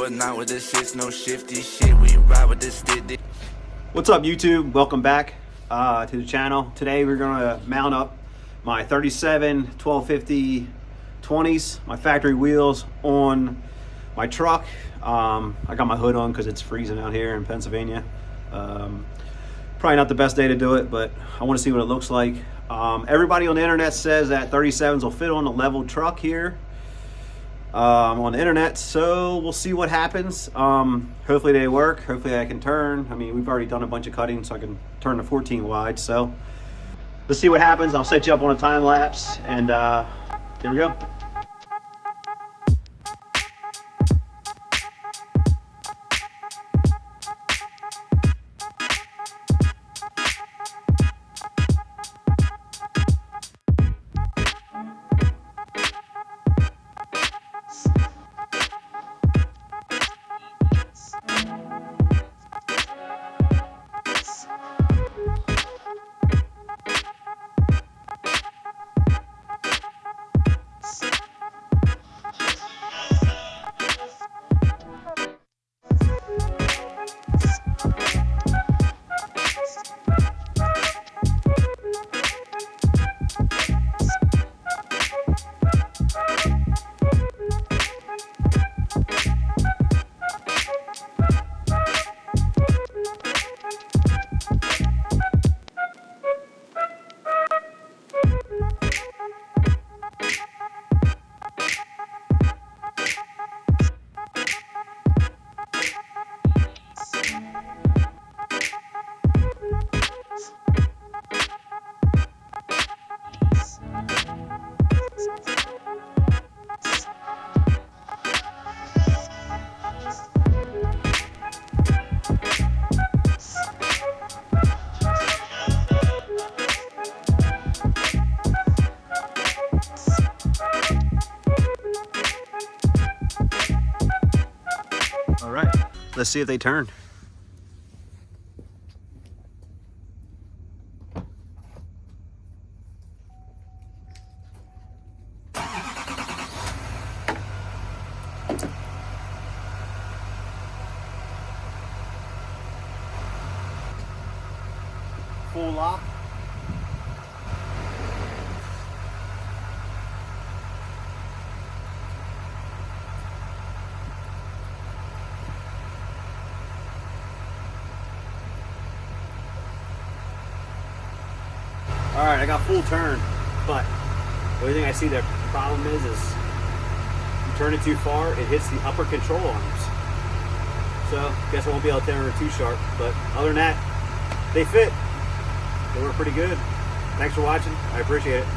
but not with the shits, no shifty shit. We ride with this stick. What's up, YouTube? Welcome back to the channel. Today we're gonna mount up my 37 1250 20s, my factory wheels on my truck. I got my hood on because it's freezing out here in Pennsylvania. Probably not the best day to do it, but I want to see what it looks like. Everybody on the internet says that 37s will fit on a level truck here on the internet, so we'll see what happens. Hopefully they work. Hopefully I can turn. I mean, we've already done a bunch of cutting, so I can turn the 14 wide. So let's see what happens. I'll set you up on a time lapse, and here we go. All right, let's see if they turn. Full lock. All right, I got full turn, but the only thing I see the problem is you turn it too far, it hits the upper control arms. So guess I won't be able to turn it too sharp, but other than that, they fit. They work pretty good. Thanks for watching. I appreciate it.